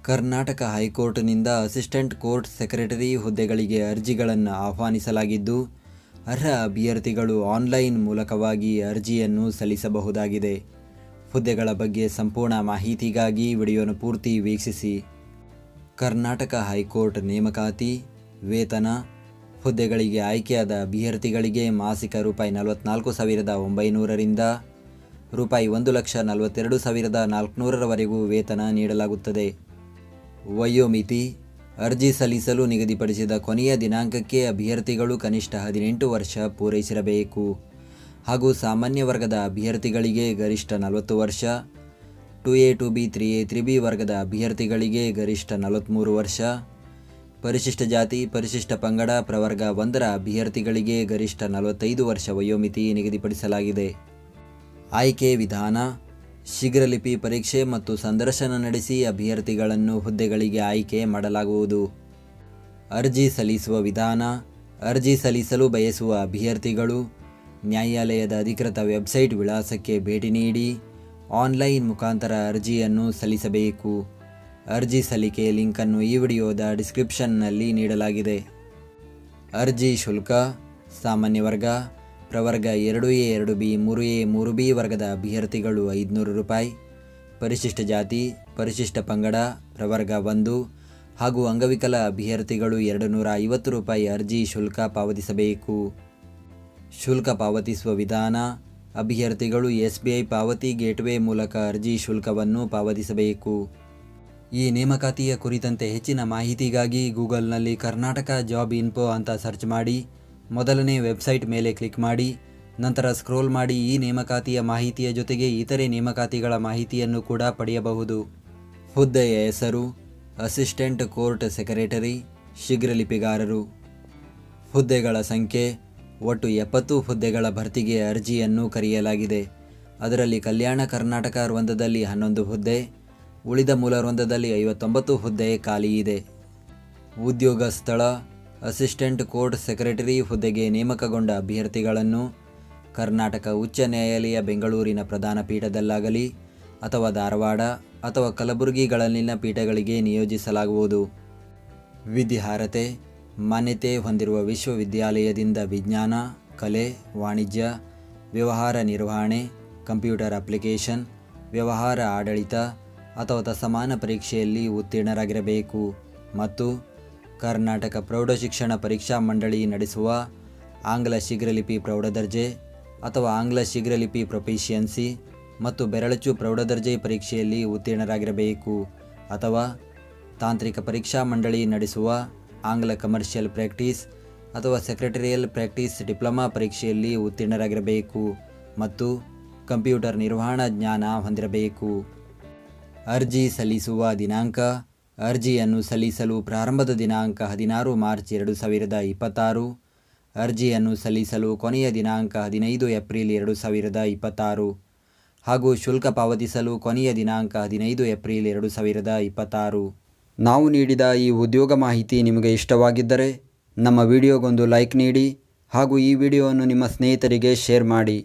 Karnataka ಹೈಕೋರ್ಟ್ನಿಂದ assistant court secretary ಹುದ್ದೆಗಳಿಗೆ ಅರ್ಜಿಗಳನ್ನು ಆಹ್ವಾನಿಸಲಾಗಿದ್ದು, ಅರ್ಹ ಅಭ್ಯರ್ಥಿಗಳು ಆನ್ಲೈನ್ ಮೂಲಕವಾಗಿ ಅರ್ಜಿಯನ್ನು ಸಲ್ಲಿಸಬಹುದಾಗಿದೆ. ಹುದ್ದೆಗಳ ಬಗ್ಗೆ ಸಂಪೂರ್ಣ ಮಾಹಿತಿಗಾಗಿ ವಿಡಿಯೋನ ಪೂರ್ತಿ ವೀಕ್ಷಿಸಿ. ಕರ್ನಾಟಕ ಹೈಕೋರ್ಟ್ ನೇಮಕಾತಿ, ವೇತನ. ಹುದ್ದೆಗಳಿಗೆ ಆಯ್ಕೆಯಾದ ಅಭ್ಯರ್ಥಿಗಳಿಗೆ ಮಾಸಿಕ ₹44,900ರಿಂದ ₹1,42,400ರವರೆಗೂ ವೇತನ ನೀಡಲಾಗುತ್ತದೆ. ವಯೋಮಿತಿ: ಅರ್ಜಿ ಸಲ್ಲಿಸಲು ನಿಗದಿಪಡಿಸಿದ ಕೊನೆಯ ದಿನಾಂಕಕ್ಕೆ ಅಭ್ಯರ್ಥಿಗಳು ಕನಿಷ್ಠ 18 ವರ್ಷ ಪೂರೈಸಿರಬೇಕು ಹಾಗೂ ಸಾಮಾನ್ಯ ವರ್ಗದ ಅಭ್ಯರ್ಥಿಗಳಿಗೆ ಗರಿಷ್ಠ 40 ವರ್ಷ, 2A 2B 3A 3B ವರ್ಗದ ಅಭ್ಯರ್ಥಿಗಳಿಗೆ ಗರಿಷ್ಠ 43 ವರ್ಷ, ಪರಿಶಿಷ್ಟ ಜಾತಿ ಪರಿಶಿಷ್ಟ ಪಂಗಡ ಪ್ರವರ್ಗ 1ರ ಅಭ್ಯರ್ಥಿಗಳಿಗೆ ಗರಿಷ್ಠ 45 ವರ್ಷ ವಯೋಮಿತಿ ನಿಗದಿಪಡಿಸಲಾಗಿದೆ. ಆಯ್ಕೆ ವಿಧಾನ: ಶೀಘ್ರಲಿಪಿ ಪರೀಕ್ಷೆ ಮತ್ತು ಸಂದರ್ಶನ ನಡೆಸಿ ಅಭ್ಯರ್ಥಿಗಳನ್ನು ಹುದ್ದೆಗಳಿಗೆ ಆಯ್ಕೆ ಮಾಡಲಾಗುವುದು. ಅರ್ಜಿ ಸಲ್ಲಿಸುವ ವಿಧಾನ: ಅರ್ಜಿ ಸಲ್ಲಿಸಲು ಬಯಸುವ ಅಭ್ಯರ್ಥಿಗಳು ನ್ಯಾಯಾಲಯದ ಅಧಿಕೃತ ವೆಬ್ಸೈಟ್ ವಿಳಾಸಕ್ಕೆ ಭೇಟಿ ನೀಡಿ ಆನ್ಲೈನ್ ಮುಖಾಂತರ ಅರ್ಜಿಯನ್ನು ಸಲ್ಲಿಸಬೇಕು. ಅರ್ಜಿ ಸಲ್ಲಿಕೆ ಲಿಂಕನ್ನು ಈ ವಿಡಿಯೋದ ಡಿಸ್ಕ್ರಿಪ್ಷನ್ನಲ್ಲಿ ನೀಡಲಾಗಿದೆ. ಅರ್ಜಿ ಶುಲ್ಕ: ಸಾಮಾನ್ಯ ವರ್ಗ ಪ್ರವರ್ಗ 2A 2B 3A 3B ವರ್ಗದ ಅಭ್ಯರ್ಥಿಗಳು ₹500, ಪರಿಶಿಷ್ಟ ಜಾತಿ ಪರಿಶಿಷ್ಟ ಪಂಗಡ ಪ್ರವರ್ಗ 1 ಹಾಗೂ ಅಂಗವಿಕಲ ಅಭ್ಯರ್ಥಿಗಳು ₹250 ಅರ್ಜಿ ಶುಲ್ಕ ಪಾವತಿಸಬೇಕು. ಶುಲ್ಕ ಪಾವತಿಸುವ ವಿಧಾನ: ಅಭ್ಯರ್ಥಿಗಳು SBI ಪಾವತಿ ಗೇಟ್ವೇ ಮೂಲಕ ಅರ್ಜಿ ಶುಲ್ಕವನ್ನು ಪಾವತಿಸಬೇಕು. ಈ ನೇಮಕಾತಿಯ ಕುರಿತಂತೆ ಹೆಚ್ಚಿನ ಮಾಹಿತಿಗಾಗಿ ಗೂಗಲ್ನಲ್ಲಿ ಕರ್ನಾಟಕ ಜಾಬ್ ಇನ್ಫೋ ಅಂತ ಸರ್ಚ್ ಮಾಡಿ, ಮೊದಲನೇ ವೆಬ್ಸೈಟ್ ಮೇಲೆ ಕ್ಲಿಕ್ ಮಾಡಿ, ನಂತರ ಸ್ಕ್ರೋಲ್ ಮಾಡಿ ಈ ನೇಮಕಾತಿಯ ಮಾಹಿತಿಯ ಜೊತೆಗೆ ಇತರೆ ನೇಮಕಾತಿಗಳ ಮಾಹಿತಿಯನ್ನು ಕೂಡ ಪಡೆಯಬಹುದು. ಹುದ್ದೆಯ ಹೆಸರು: ಅಸಿಸ್ಟೆಂಟ್ ಕೋರ್ಟ್ ಸೆಕ್ರೆಟರಿ, ಶೀಘ್ರಲಿಪಿಗಾರರು. ಹುದ್ದೆಗಳ ಸಂಖ್ಯೆ: ಒಟ್ಟು 70 ಹುದ್ದೆಗಳ ಭರ್ತಿಗೆ ಅರ್ಜಿಯನ್ನು ಕರೆಯಲಾಗಿದೆ. ಅದರಲ್ಲಿ ಕಲ್ಯಾಣ ಕರ್ನಾಟಕ ವೃಂದದಲ್ಲಿ 11 ಹುದ್ದೆ, ಉಳಿದ ಮೂಲ ವೃಂದದಲ್ಲಿ 59 ಹುದ್ದೆ ಖಾಲಿ ಇದೆ. ಉದ್ಯೋಗ ಸ್ಥಳ: ಅಸಿಸ್ಟೆಂಟ್ ಕೋರ್ಟ್ ಸೆಕ್ರೆಟರಿ ಹುದ್ದೆಗೆ ನೇಮಕಗೊಂಡ ಅಭ್ಯರ್ಥಿಗಳನ್ನು ಕರ್ನಾಟಕ ಉಚ್ಚ ನ್ಯಾಯಾಲಯ ಬೆಂಗಳೂರಿನ ಪ್ರಧಾನ ಪೀಠದಲ್ಲಾಗಲಿ ಅಥವಾ ಧಾರವಾಡ ಅಥವಾ ಕಲಬುರಗಿಗಳಲ್ಲಿನ ಪೀಠಗಳಿಗೆ ನಿಯೋಜಿಸಲಾಗುವುದು. ವಿದ್ಯಾರ್ಹತೆ: ಮಾನ್ಯತೆ ಹೊಂದಿರುವ ವಿಶ್ವವಿದ್ಯಾಲಯದಿಂದ ವಿಜ್ಞಾನ, ಕಲೆ, ವಾಣಿಜ್ಯ, ವ್ಯವಹಾರ ನಿರ್ವಹಣೆ, ಕಂಪ್ಯೂಟರ್ ಅಪ್ಲಿಕೇಶನ್, ವ್ಯವಹಾರ ಆಡಳಿತ ಅಥವಾ ಸಮಾನ ಪರೀಕ್ಷೆಯಲ್ಲಿ ಉತ್ತೀರ್ಣರಾಗಿರಬೇಕು ಮತ್ತು ಕರ್ನಾಟಕ ಪ್ರೌಢಶಿಕ್ಷಣ ಪರೀಕ್ಷಾ ಮಂಡಳಿ ನಡೆಸುವ ಆಂಗ್ಲ ಶೀಘ್ರಲಿಪಿ ಪ್ರೌಢದರ್ಜೆ ಅಥವಾ ಆಂಗ್ಲ ಶೀಘ್ರಲಿಪಿ ಪ್ರೊಫಿಷಿಯನ್ಸಿ ಮತ್ತು ಬೆರಳಚ್ಚು ಪ್ರೌಢದರ್ಜೆ ಪರೀಕ್ಷೆಯಲ್ಲಿ ಉತ್ತೀರ್ಣರಾಗಿರಬೇಕು ಅಥವಾ ತಾಂತ್ರಿಕ ಪರೀಕ್ಷಾ ಮಂಡಳಿ ನಡೆಸುವ ಆಂಗ್ಲ ಕಮರ್ಷಿಯಲ್ ಪ್ರಾಕ್ಟೀಸ್ ಅಥವಾ ಸೆಕ್ರೆಟರಿಯಲ್ ಪ್ರಾಕ್ಟೀಸ್ ಡಿಪ್ಲೊಮಾ ಪರೀಕ್ಷೆಯಲ್ಲಿ ಉತ್ತೀರ್ಣರಾಗಿರಬೇಕು ಮತ್ತು ಕಂಪ್ಯೂಟರ್ ನಿರ್ವಹಣಾ ಜ್ಞಾನ ಹೊಂದಿರಬೇಕು. ಅರ್ಜಿ ಸಲ್ಲಿಸುವ ದಿನಾಂಕ: ಅರ್ಜಿಯನ್ನು ಸಲ್ಲಿಸಲು ಪ್ರಾರಂಭದ ದಿನಾಂಕ 16 ಮಾರ್ಚ್ 2026. ಅರ್ಜಿಯನ್ನು ಸಲ್ಲಿಸಲು ಕೊನೆಯ ದಿನಾಂಕ 15 ಏಪ್ರಿಲ್ 2026 ಹಾಗೂ ಶುಲ್ಕ ಪಾವತಿಸಲು ಕೊನೆಯ ದಿನಾಂಕ 15 ಏಪ್ರಿಲ್ 2026. ನಾವು ನೀಡಿದ ಈ ಉದ್ಯೋಗ ಮಾಹಿತಿ ನಿಮಗೆ ಇಷ್ಟವಾಗಿದ್ದರೆ ನಮ್ಮ ವಿಡಿಯೋಗೊಂದು ಲೈಕ್ ನೀಡಿ ಹಾಗೂ ಈ ವಿಡಿಯೋವನ್ನು ನಿಮ್ಮ ಸ್ನೇಹಿತರಿಗೆ ಶೇರ್ ಮಾಡಿ.